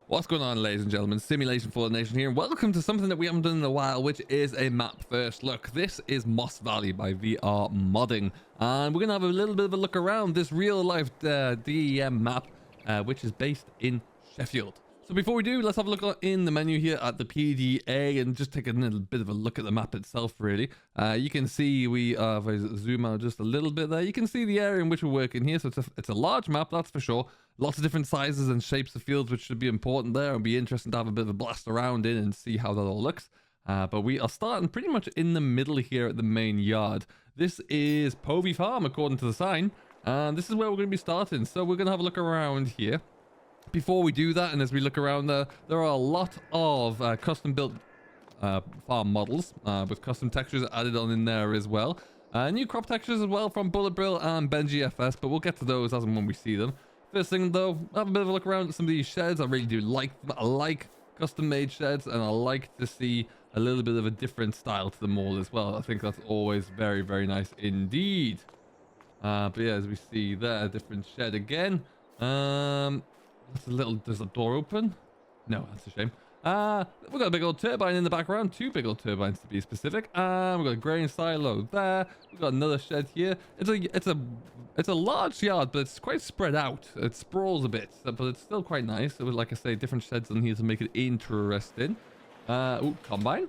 What's going on, ladies and gentlemen? Simulation for the Nation here, and welcome to something that we haven't done in a while, which is a map first look. This is Moss Valley by VR Modding, and we're gonna have a little bit of a look around this real-life DEM map, which is based in Sheffield. So before we do, let's have a look in the menu here at the PDA and just take a little bit of a look at the map itself, really. You can see if I zoom out just a little bit there, you can see the area in which we're working here. So it's a large map, that's for sure. Lots of different sizes and shapes of fields, which should be important there and be interesting to have a bit of a blast around in and see how that all looks. But we are starting pretty much in the middle here at the main yard. This is Povey Farm, according to the sign. And this is where we're going to be starting. So we're going to have a look around here. Before we do that, and as we look around there are a lot of custom built farm models with custom textures added on in there as well. New crop textures as well from Bullet Brill and BenjiFS, but we'll get to those as and when we see them. First thing though, have a bit of a look around at some of these sheds. I really do like them. I like custom made sheds, and I like to see a little bit of a different style to them all as well. I think that's always very, very nice indeed. But yeah, as we see there, a different shed again. Does the door open? No, that's a shame. We've got a big old turbine in the background, two big old turbines to be specific. We've got a grain silo there. We've got another shed here. It's a large yard, but it's quite spread out. It sprawls a bit, but it's still quite nice. So like I say, different sheds on here to make it interesting. Ooh, combine.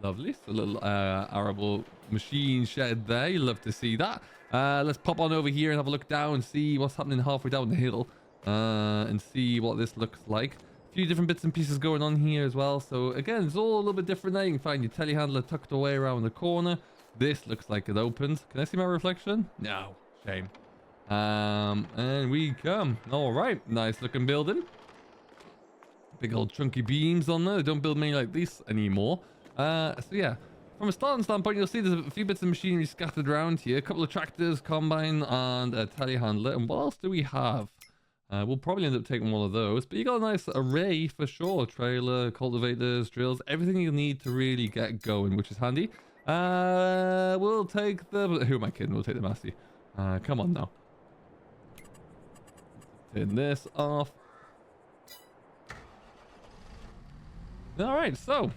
Lovely. So a little arable machine shed there. You love to see that. Let's pop on over here and have a look down and see what's happening halfway down the hill. And see what this looks like. A few different bits and pieces going on here as well. So again, it's all a little bit different there. You can find your telehandler tucked away around the corner. This looks like it opens. Can I see my reflection? No. Shame. And we come. All right. Nice looking building. Big old chunky beams on there. They don't build many like this anymore. So yeah. From a starting standpoint, you'll see there's a few bits of machinery scattered around here. A couple of tractors, combine, and a telehandler. And what else do we have? We'll probably end up taking one of those, but you got a nice array for sure. Trailer, cultivators, drills, everything you need to really get going, which is handy. We'll take the... Who am I kidding? We'll take the Massey. Come on now. Turn this off. Alright, so...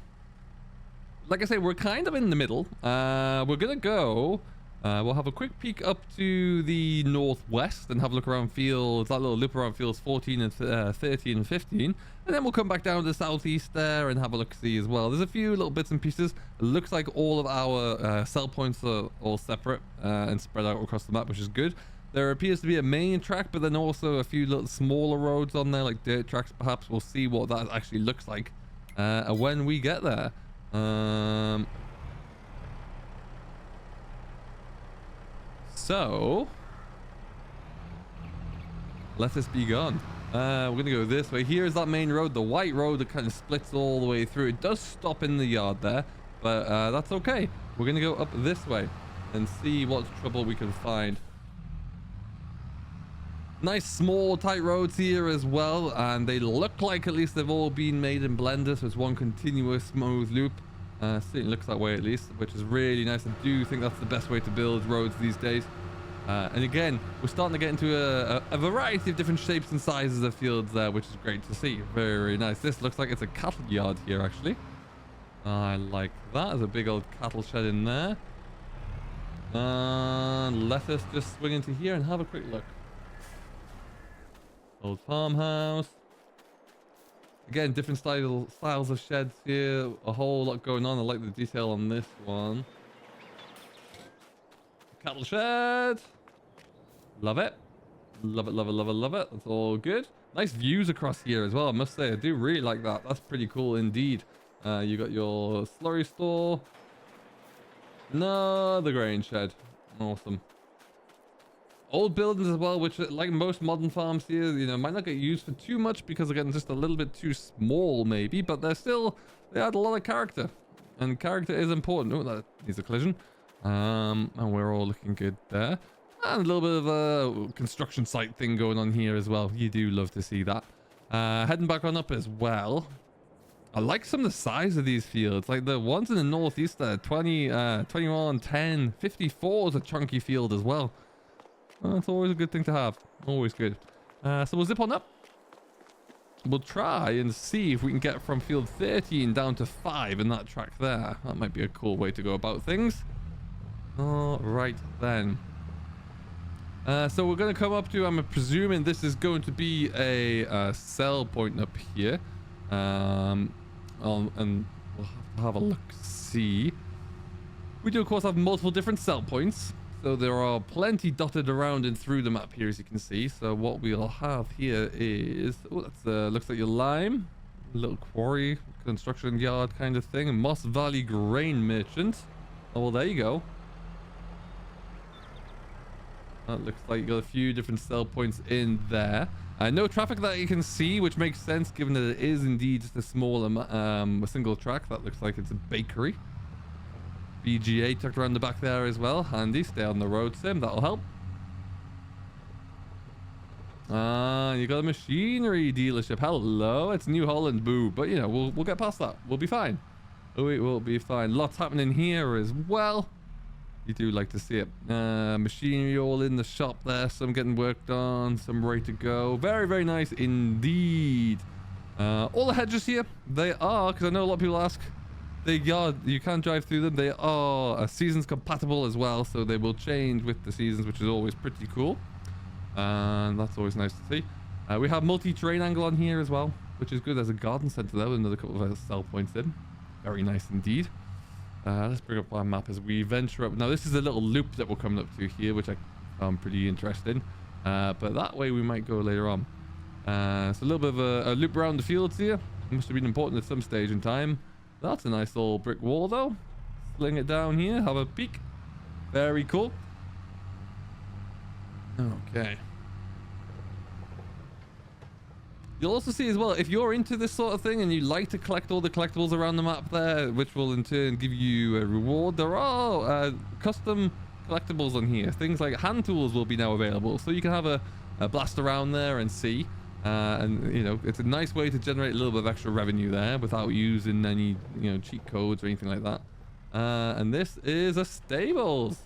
Like I say, we're kind of in the middle. We're going to go... we'll have a quick peek up to the northwest and have a look around fields, that little loop around fields 14 and 13 and 15. And then we'll come back down to the southeast there and have a look-see as well. There's a few little bits and pieces. It looks like all of our cell points are all separate and spread out across the map, which is good. There appears to be a main track, but then also a few little smaller roads on there, like dirt tracks perhaps. We'll see what that actually looks like when we get there. So, let us be gone. We're going to go this way. Here's that main road, the white road that kind of splits all the way through. It does stop in the yard there, but that's okay. We're going to go up this way and see what trouble we can find. Nice small tight roads here as well, and they look like at least they've all been made in Blender, so it's one continuous smooth loop. Certainly looks that way at least, which is really nice. I do think that's the best way to build roads these days. And again, we're starting to get into a variety of different shapes and sizes of fields there, which is great to see. Very, very nice. This looks like it's a cattle yard here, actually. I like that. There's a big old cattle shed in there. And let us just swing into here and have a quick look. Old farmhouse. Again, different styles of sheds here. A whole lot going on. I like the detail on this one. Cattle shed. Love it. Love it, love it, love it, love it. That's all good. Nice views across here as well, I must say. I do really like that. That's pretty cool indeed. You got your slurry store. Another grain shed. Awesome. Old buildings as well, which like most modern farms here, you know, might not get used for too much because again, just a little bit too small maybe, but they add a lot of character, and character is important. Oh, that needs a collision. And we're all looking good there. And a little bit of a construction site thing going on here as well. You do love to see that. Heading back on up as well. I like some of the size of these fields. Like the ones in the northeast there, 20, 21, 10, 54 is a chunky field as well. That's always a good thing to have. Always good. So we'll zip on up. we'll try and see if we can get from field 13 down to 5 in that track there. That might be a cool way to go about things. All right then. So we're going to come up to, I'm presuming this is going to be a sell point up here. And we'll have to have a look, see. We do, of course, have multiple different sell points. So there are plenty dotted around and through the map here, as you can see. So what we'll have here is, oh, that's looks like your lime, a little quarry, construction yard kind of thing, Moss Valley Grain Merchant. Oh, well, there you go. That looks like you got a few different sell points in there. No traffic that you can see, which makes sense given that it is indeed just a small, a single track. That looks like it's a bakery. BGA tucked around the back there as well. Handy. Stay on the road, Sim. That'll help. You got a machinery dealership. Hello. It's New Holland. Boo. But, you know, we'll get past that. We'll be fine. We will be fine. Lots happening here as well. You do like to see it. Machinery all in the shop there. Some getting worked on. Some ready to go. Very, very nice indeed. All the hedges here, they are, because I know a lot of people ask, you can't drive through them. They are seasons compatible as well, so they will change with the seasons, which is always pretty cool. And that's always nice to see. We have multi-terrain angle on here as well, which is good. There's a garden center there with another couple of sell points in. Very nice indeed. Let's bring up our map as we venture up. Now, this is a little loop that we're coming up to here, which I found pretty interesting. But that way we might go later on. It's a little bit of a loop around the fields here. Must have been important at some stage in time. That's a nice little brick wall, though. Sling it down here. Have a peek. Very cool. Okay. You'll also see as well, if you're into this sort of thing and you like to collect all the collectibles around the map there, which will in turn give you a reward, there are custom collectibles on here. Things like hand tools will be now available, so you can have a blast around there and see. And you know, it's a nice way to generate a little bit of extra revenue there without using any, you know, cheat codes or anything like that. And this is a stables.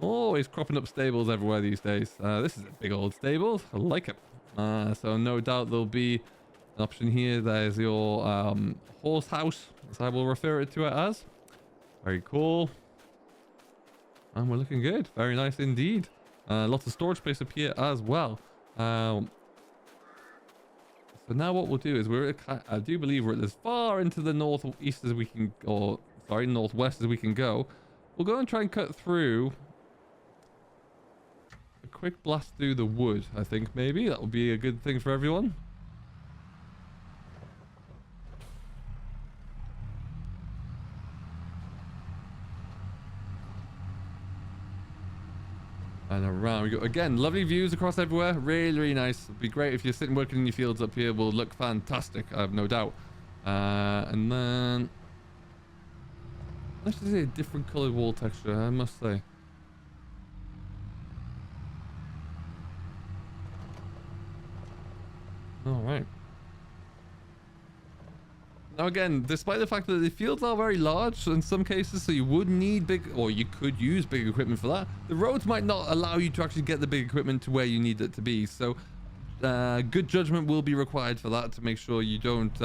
Always cropping up stables everywhere these days. This is a big old stables. I like it. So no doubt there'll be an option here. There's your horse house, as I will refer to it as. Very cool. And we're looking good. Very nice indeed. Lots of storage space up here as well. So now what we'll do is I do believe we're as far into the northeast as we can, or sorry, northwest as we can go. We'll go and try and cut through a quick blast through the wood. I think maybe that would be a good thing for everyone. And around we go. Again, lovely views across everywhere. Really, really nice. It'd be great if you're sitting working in your fields up here. Will look fantastic, I have no doubt. And then let's just say a different colored wall texture, I must say. All right. Now again, despite the fact that the fields are very large in some cases, so you would need big, or you could use big equipment for that, the roads might not allow you to actually get the big equipment to where you need it to be. So good judgment will be required for that to make sure you don't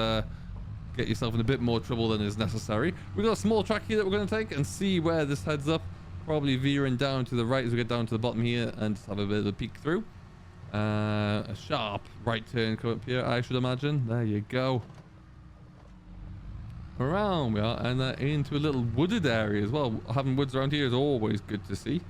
get yourself in a bit more trouble than is necessary. We've got a small track here that we're going to take and see where this heads up. Probably veering down to the right as we get down to the bottom here and just have a bit of a peek through. A sharp right turn come up here, I should imagine. There you go. Around we are, and into a little wooded area as well. Having woods around here is always good to see.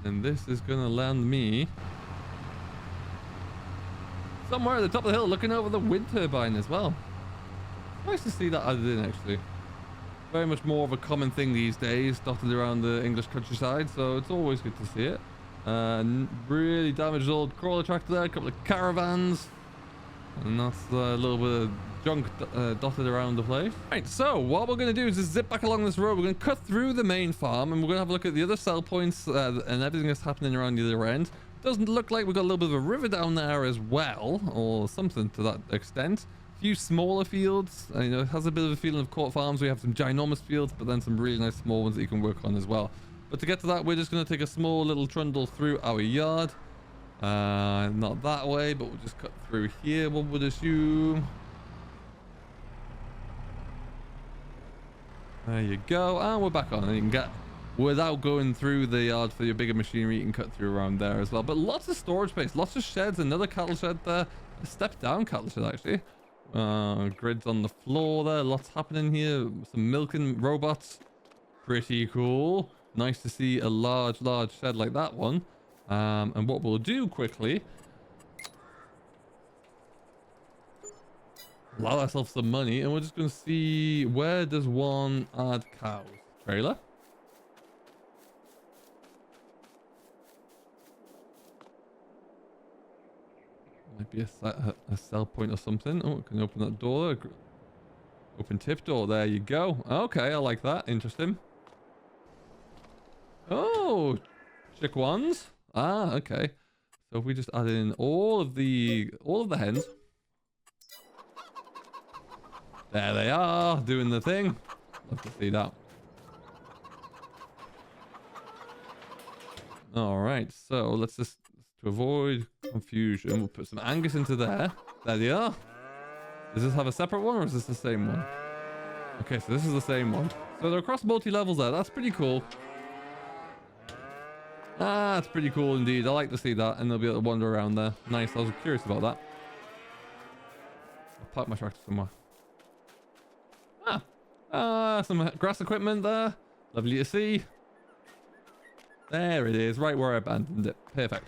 And this is gonna land me somewhere at the top of the hill, looking over the wind turbine as well. Nice to see that added in, actually. Very much more of a common thing these days, dotted around the English countryside, so it's always good to see it. Really damaged old crawler tractor there, a couple of caravans, and that's a little bit of junk dotted around the place. Right, so what we're going to do is just zip back along this road. We're going to cut through the main farm, and we're going to have a look at the other sell points and everything that's happening around the other end. Doesn't look like we've got a little bit of a river down there as well, or something to that extent. few smaller fields. You know, it has a bit of a feeling of Court Farms. We have some ginormous fields, but then some really nice small ones that you can work on as well. But to get to that, we're just going to take a small little trundle through our yard. Not that way, but we'll just cut through here, one would assume. There you go, and we're back on. And you can get, without going through the yard for your bigger machinery, you can cut through around there as well. But lots of storage space, lots of sheds, another cattle shed there, a step down cattle shed actually. Grids on the floor there, lots happening here, some milking robots, pretty cool. Nice to see a large shed like that one. And what we'll do quickly, allow ourselves some money, and we're just going to see, where does one add cows? Trailer? Might be a sell point or something. Oh, can open that door. Open tip door. There you go. Okay, I like that. Interesting. Oh, chick ones. Ah, okay. So if we just add in all of the hens. There they are, doing the thing. Love to see that. All right, so let's just, to avoid confusion, we'll put some Angus into there. There they are. Does this have a separate one, or is this the same one? Okay, so this is the same one. So they're across multi-levels there. That's pretty cool. Ah, that's pretty cool indeed. I like to see that, and they'll be able to wander around there. Nice. I was curious about that. I'll park my tractor somewhere. Some grass equipment there. Lovely to see. There it is, right where I abandoned it. Perfect.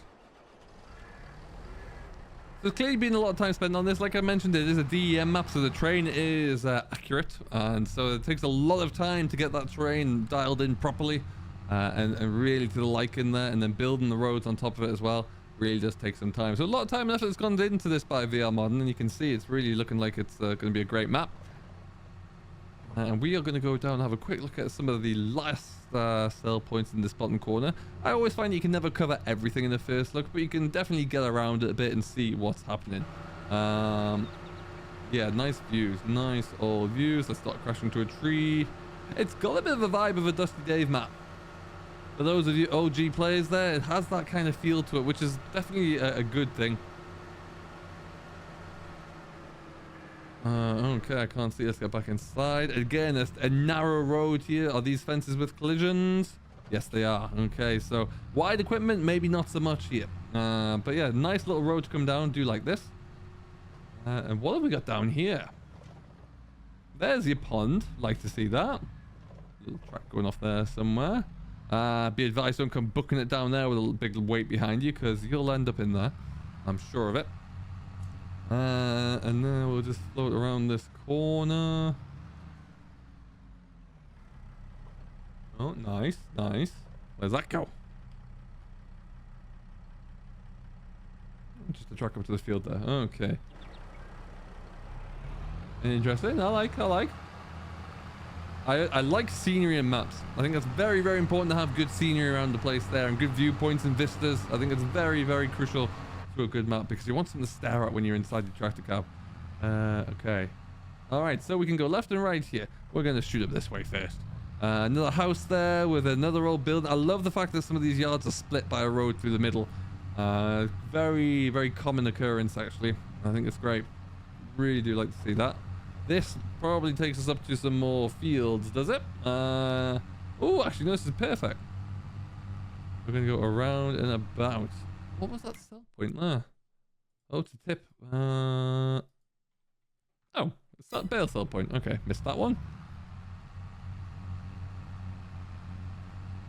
There's clearly been a lot of time spent on this. Like I mentioned, it is a DEM map, so the terrain is accurate, and so it takes a lot of time to get that terrain dialed in properly, and really to the liking there, and then building the roads on top of it as well really does take some time. So a lot of time and effort has gone into this by VR Modern, and you can see it's really looking like it's going to be a great map. And we are going to go down and have a quick look at some of the last sell points in this bottom corner. I always find you can never cover everything in the first look, but you can definitely get around it a bit and see what's happening. Yeah, nice views, nice old views. Let's start crashing into a tree. It's got a bit of a vibe of a Dusty Dave map. For those of you OG players there, it has that kind of feel to it, which is definitely a good thing. Okay, I can't see. Let's get back inside. Again, a narrow road here. Are these fences with collisions? Yes, they are. Okay, so wide equipment, maybe not so much here. But yeah, nice little road to come down. Do like this. And what have we got down here? There's your pond. Like to see that. Little track going off there somewhere. Be advised, don't come booking it down there with a big weight behind you, because you'll end up in there. I'm sure of it. And then we'll just float around this corner. Oh, nice, nice. Where's that go? Just a truck up to the field there. Okay. Interesting. I like. I like scenery in maps. I think that's very, very important to have good scenery around the place there, and good viewpoints and vistas. I think it's very, very crucial to a good map, because you want something to stare at when you're inside your tractor cab. Okay. All right, so we can go left and right here. We're going to shoot up this way first. Another house there with another old building. I love the fact that some of these yards are split by a road through the middle. Very, very common occurrence, actually. I think it's great. Really do like to see that. This probably takes us up to some more fields, does it? Oh, actually, no, this is perfect. We're going to go around and about. What was that sell point there? Oh, to tip. Oh, it's that bale sell point. Okay, missed that one.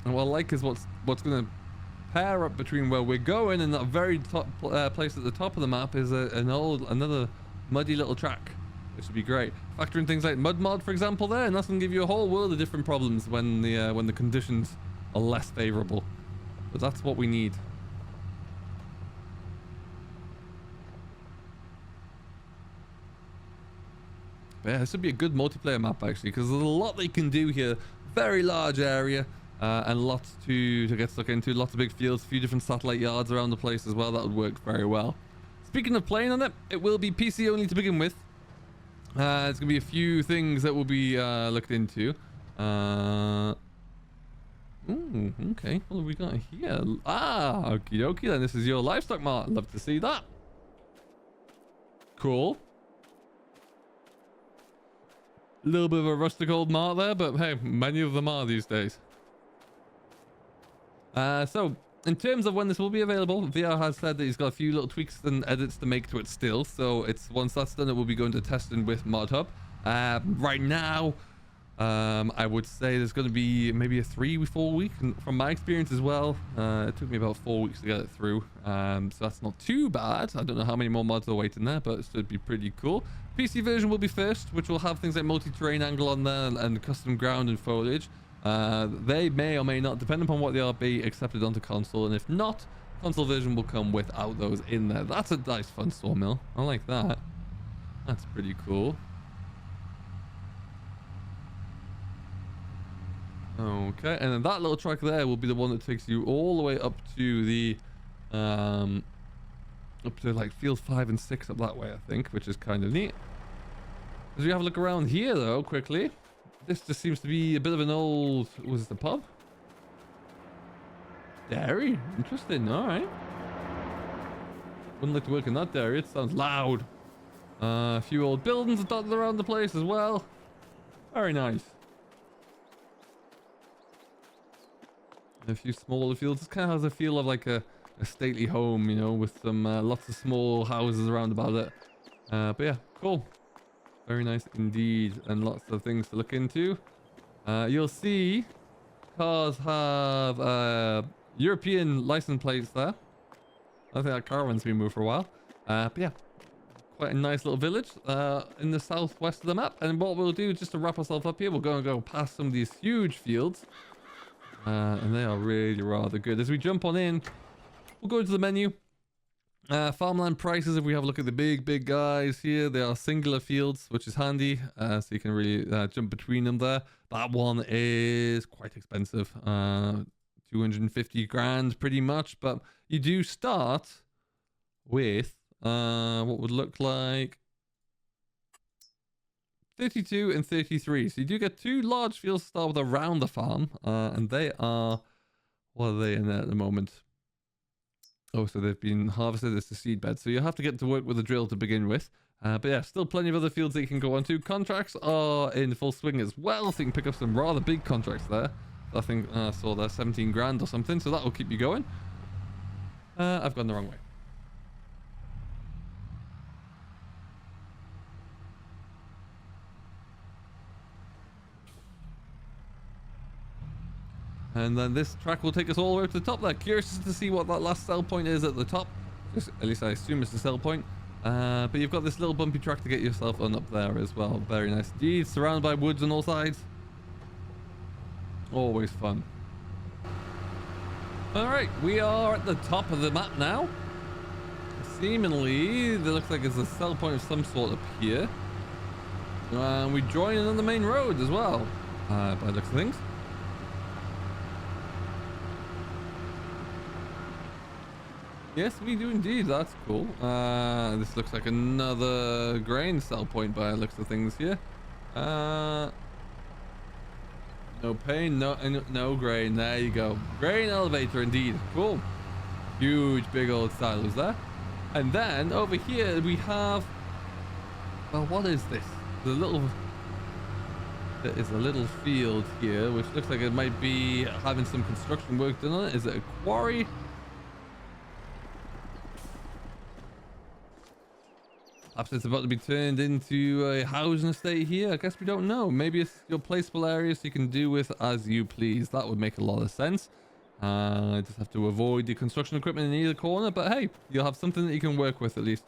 And what I like is what's going to pair up between where we're going and that very top place at the top of the map is another muddy little track. This would be great. Factor in things like mud mod, for example, there, and that's going to give you a whole world of different problems when the conditions are less favorable. But that's what we need. But yeah, this would be a good multiplayer map, actually, because there's a lot that you can do here. Very large area, and lots to get stuck into. Lots of big fields, a few different satellite yards around the place as well. That would work very well. Speaking of playing on it, it will be PC only to begin with. There's gonna be a few things that will be looked into. Ooh, okay. What have we got here? Ah, okie dokie. Then this is your livestock mart. Love to see that. Cool. A little bit of a rustic old mart there, but hey, many of them are these days. So in terms of when this will be available, VR has said that he's got a few little tweaks and edits to make to it still. So it's once that's done, it will be going to testing with Modhub. Right now, I would say there's going to be maybe a 3-4 week from my experience as well. It took me about 4 weeks to get it through. So that's not too bad. I don't know how many more mods are waiting there, but it should be pretty cool. PC version will be first, which will have things like multi-terrain angle on there and custom ground and foliage. They may or may not, depending upon what they are, be accepted onto console, and if not, console version will come without those in there. That's a nice fun sawmill. I like that. That's pretty cool. Okay, and then that little track there will be the one that takes you all the way up to the up to like field 5 and 6 up that way, I think, which is kind of neat. As we have a look around here though, quickly, this just seems to be a bit of an old, was this the pub? Dairy? Interesting, alright. Wouldn't like to work in that dairy, it sounds loud. A few old buildings dotted around the place as well. Very nice. A few smaller fields. This kind of has a feel of like a stately home, you know, with some lots of small houses around about it. But yeah, cool. Very nice indeed, and lots of things to look into. You'll see cars have European license plates there. I think that caravan's been moved for a while. But yeah, quite a nice little village in the southwest of the map. And what we'll do, just to wrap ourselves up here, we'll go past some of these huge fields. And they are really rather good. As we jump on in, we'll go into the menu. Farmland prices, if we have a look at the big guys here, they are singular fields, which is handy. So you can really jump between them there. That one is quite expensive. 250 grand pretty much. But you do start with what would look like 32 and 33. So you do get 2 large fields to start with around the farm. And they are, what are they in there at the moment? Oh, so they've been harvested as the seed bed. So you'll have to get to work with a drill to begin with. But yeah, still plenty of other fields that you can go on to. Contracts are in full swing as well. So you can pick up some rather big contracts there. I think I saw there 17 grand or something. So that will keep you going. I've gone the wrong way. And then this track will take us all the way to the top there. Curious to see what that last sell point is at the top. Just, at least I assume it's the sell point. But you've got this little bumpy track to get yourself on up there as well. Very nice indeed. Surrounded by woods on all sides. Always fun. Alright, we are at the top of the map now. Seemingly, there looks like there's a sell point of some sort up here. And we join in on the main road as well. By the looks of things. Yes, we do indeed. That's cool. This looks like another grain sell point by the looks of things here. No pain, no grain. There you go. Grain elevator indeed. Cool. Huge, big old silos there. And then over here we have. Well, what is this? There is a little field here, which looks like it might be having some construction work done on it. Is it a quarry? Perhaps it's about to be turned into a housing estate here. I guess we don't know. Maybe it's your placeable area so you can do with as you please. That would make a lot of sense. Just have to avoid the construction equipment in either corner. But hey, you'll have something that you can work with at least.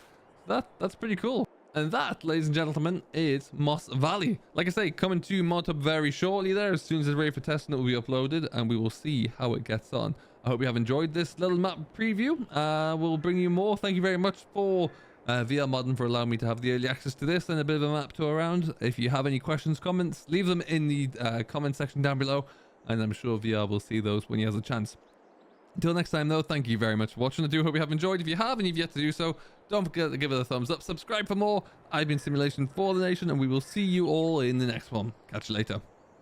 That's pretty cool. And that, ladies and gentlemen, is Moss Valley. Like I say, coming to Modhub very shortly there. As soon as it's ready for testing, it will be uploaded. And we will see how it gets on. I hope you have enjoyed this little map preview. We'll bring you more. Thank you very much for... VR Modern for allowing me to have the early access to this and a bit of a map tour around. If you have any questions, comments, leave them in the comment section down below, and I'm sure VR will see those when he has a chance. Until next time though, thank you very much for watching. I do hope you have enjoyed. If you have and you've yet to do so, Don't forget to give it a thumbs up, subscribe for more. I've been Simulation for the Nation, and we will see you all in the next one. Catch you later.